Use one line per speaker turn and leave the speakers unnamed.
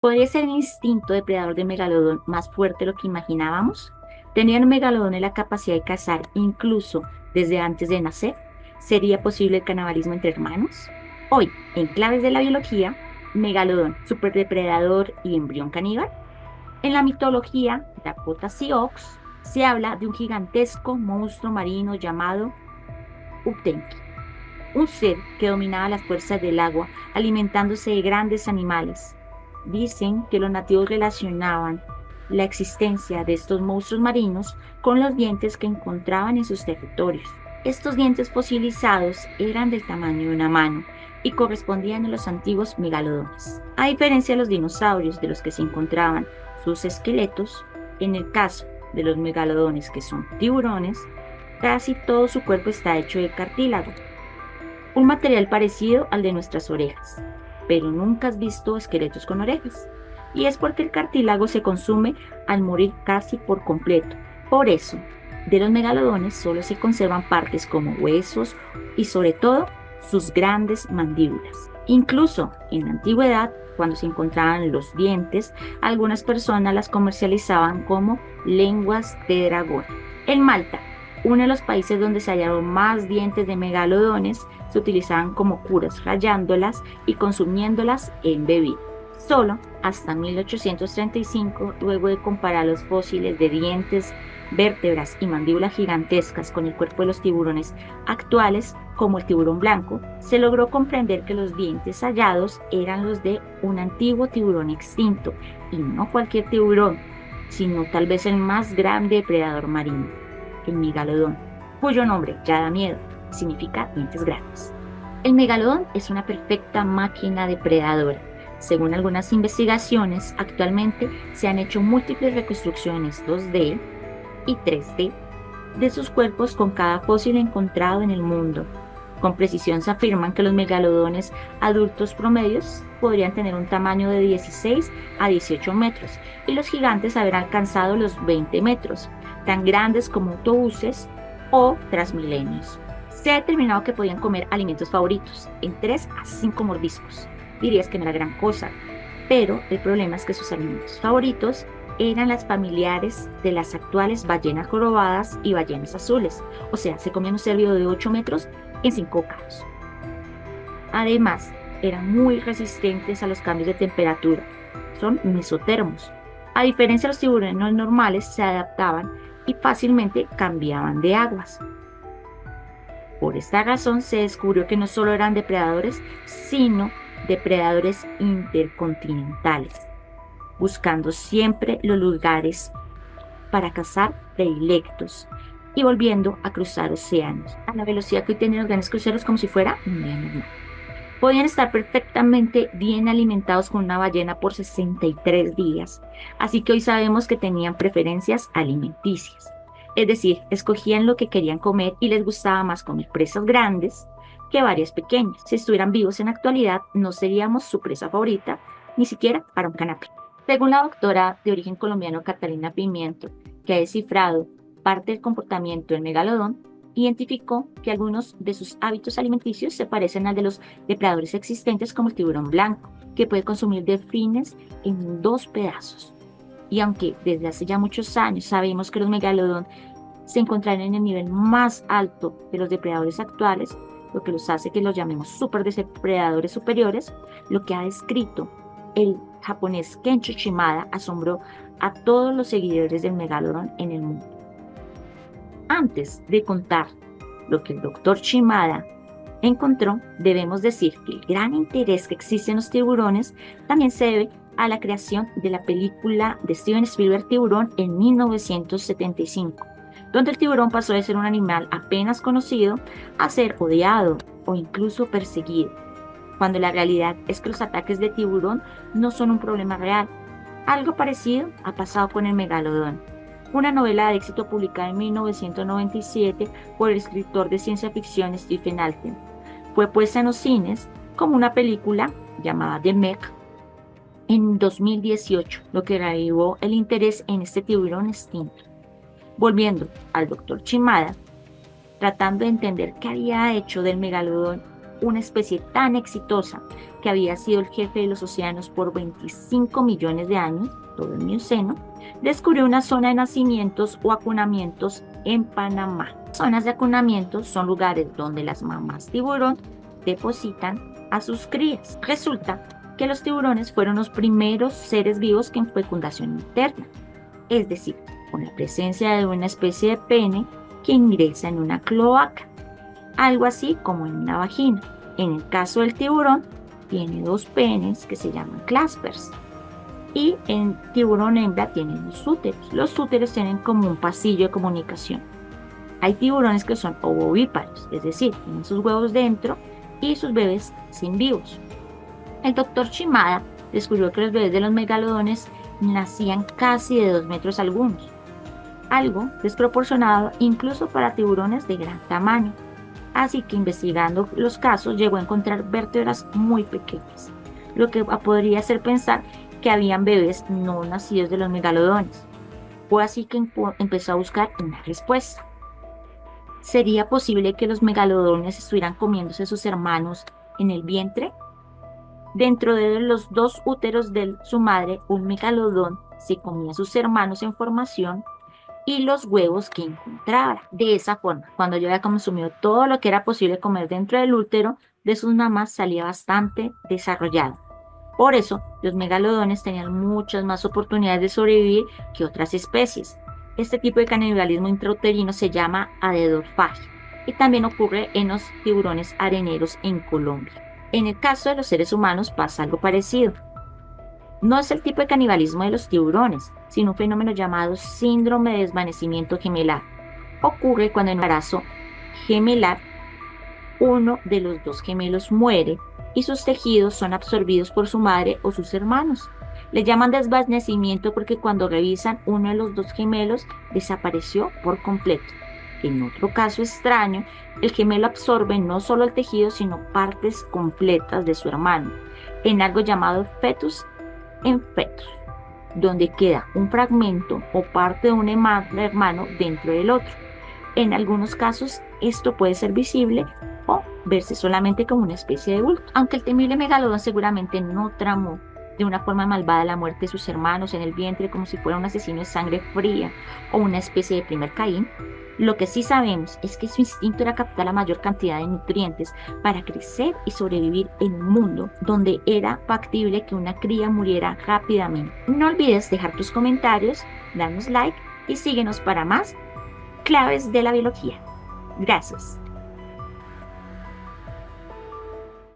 ¿Podría ser el instinto depredador del megalodón más fuerte de lo que imaginábamos? ¿Tenían megalodones la capacidad de cazar incluso desde antes de nacer? ¿Sería posible el canibalismo entre hermanos? Hoy, en Claves de la Biología, megalodón, superdepredador y embrión caníbal. En la mitología Dakota Sioux se habla de un gigantesco monstruo marino llamado Utenki, un ser que dominaba las fuerzas del agua, alimentándose de grandes animales. Dicen que los nativos relacionaban la existencia de estos monstruos marinos con los dientes que encontraban en sus territorios. Estos dientes fosilizados eran del tamaño de una mano y correspondían a los antiguos megalodones. A diferencia de los dinosaurios de los que se encontraban sus esqueletos, en el caso de los megalodones que son tiburones, casi todo su cuerpo está hecho de cartílago, un material parecido al de nuestras orejas, pero nunca has visto esqueletos con orejas. Y es porque el cartílago se consume al morir casi por completo. Por eso, de los megalodones solo se conservan partes como huesos y sobre todo sus grandes mandíbulas. Incluso en la antigüedad, cuando se encontraban los dientes, algunas personas las comercializaban como lenguas de dragón. En Malta, uno de los países donde se hallaron más dientes de megalodones, se utilizaban como curas, rayándolas y consumiéndolas en bebida. Solo hasta 1835, luego de comparar los fósiles de dientes, vértebras y mandíbulas gigantescas con el cuerpo de los tiburones actuales, como el tiburón blanco, se logró comprender que los dientes hallados eran los de un antiguo tiburón extinto, y no cualquier tiburón, sino tal vez el más grande depredador marino, el megalodón, cuyo nombre ya da miedo, significa dientes grandes. El megalodón es una perfecta máquina depredadora. Según algunas investigaciones, actualmente se han hecho múltiples reconstrucciones 2D y 3D de sus cuerpos con cada fósil encontrado en el mundo. Con precisión se afirman que los megalodones adultos promedios podrían tener un tamaño de 16 a 18 metros y los gigantes haber alcanzado los 20 metros, tan grandes como autobuses o transmilenios. Se ha determinado que podían comer alimentos favoritos en 3 a 5 mordiscos. Dirías que no era gran cosa, pero el problema es que sus alimentos favoritos eran las familiares de las actuales ballenas jorobadas y ballenas azules, o sea, se comían un cerdo de 8 metros en 5 bocados. Además, eran muy resistentes a los cambios de temperatura, son mesotermos. A diferencia de los tiburones no normales, se adaptaban y fácilmente cambiaban de aguas. Por esta razón se descubrió que no solo eran depredadores, sino depredadores intercontinentales, buscando siempre los lugares para cazar predilectos y volviendo a cruzar océanos a la velocidad que hoy tienen los grandes cruceros, como si fuera un día normal. Podían estar perfectamente bien alimentados con una ballena por 63 días, así que hoy sabemos que tenían preferencias alimenticias. Es decir, escogían lo que querían comer y les gustaba más comer presas grandes que varias pequeñas. Si estuvieran vivos en la actualidad, no seríamos su presa favorita, ni siquiera para un canapé. Según la doctora de origen colombiano Catalina Pimiento, que ha descifrado parte del comportamiento del megalodón, identificó que algunos de sus hábitos alimenticios se parecen al de los depredadores existentes como el tiburón blanco, que puede consumir delfines en 2 pedazos. Y aunque desde hace ya muchos años sabemos que los megalodón se encuentran en el nivel más alto de los depredadores actuales, lo que los hace que los llamemos superdepredadores superiores, lo que ha descrito el japonés Kencho Shimada asombró a todos los seguidores del megalodón en el mundo. Antes de contar lo que el doctor Shimada encontró, debemos decir que el gran interés que existe en los tiburones también se debe a la creación de la película de Steven Spielberg Tiburón en 1975, donde el tiburón pasó de ser un animal apenas conocido a ser odiado o incluso perseguido, cuando la realidad es que los ataques de tiburón no son un problema real. Algo parecido ha pasado con el megalodón. Una novela de éxito publicada en 1997 por el escritor de ciencia ficción Stephen Alten fue puesta en los cines como una película llamada The Meg en 2018, lo que reavivó el interés en este tiburón extinto. Volviendo al doctor Shimada, tratando de entender qué había hecho del megalodón una especie tan exitosa que había sido el jefe de los océanos por 25 millones de años, todo el Mioceno, descubrió una zona de nacimientos o acunamientos en Panamá. Zonas de acunamientos son lugares donde las mamás tiburón depositan a sus crías. Resulta que los tiburones fueron los primeros seres vivos en fecundación interna, es decir, con la presencia de una especie de pene que ingresa en una cloaca, algo así como en una vagina. En el caso del tiburón, tiene dos penes que se llaman claspers, y en tiburón hembra tienen los úteros. Los úteros tienen como un pasillo de comunicación. Hay tiburones que son ovovíparos, es decir, tienen sus huevos dentro y sus bebés sin vivos. El doctor Shimada descubrió que los bebés de los megalodones nacían casi de 2 metros algunos, algo desproporcionado incluso para tiburones de gran tamaño. Así que investigando los casos llegó a encontrar vértebras muy pequeñas, lo que podría hacer pensar que habían bebés no nacidos de los megalodones. Fue así que empezó a buscar una respuesta. ¿Sería posible que los megalodones estuvieran comiéndose a sus hermanos en el vientre? Dentro de los dos úteros de su madre, un megalodón se comía a sus hermanos en formación y los huevos que encontrara. De esa forma, cuando yo había consumido todo lo que era posible comer dentro del útero de sus mamás, salía bastante desarrollado. Por eso, los megalodones tenían muchas más oportunidades de sobrevivir que otras especies. Este tipo de canibalismo intrauterino se llama adenofagia y también ocurre en los tiburones areneros en Colombia. En el caso de los seres humanos pasa algo parecido. No es el tipo de canibalismo de los tiburones, sino un fenómeno llamado síndrome de desvanecimiento gemelar. Ocurre cuando en un embarazo gemelar uno de los dos gemelos muere y sus tejidos son absorbidos por su madre o sus hermanos. Le llaman desvanecimiento porque cuando revisan, uno de los dos gemelos desapareció por completo. En otro caso extraño, el gemelo absorbe no solo el tejido, sino partes completas de su hermano, en algo llamado fetus en fetus, donde queda un fragmento o parte de un hermano dentro del otro. En algunos casos, esto puede ser visible o verse solamente como una especie de bulto. Aunque el temible megalodón seguramente no tramó de una forma malvada la muerte de sus hermanos en el vientre como si fuera un asesino de sangre fría o una especie de primer Caín, lo que sí sabemos es que su instinto era captar la mayor cantidad de nutrientes para crecer y sobrevivir en un mundo donde era factible que una cría muriera rápidamente. No olvides dejar tus comentarios, darnos like y síguenos para más claves de la biología. Gracias.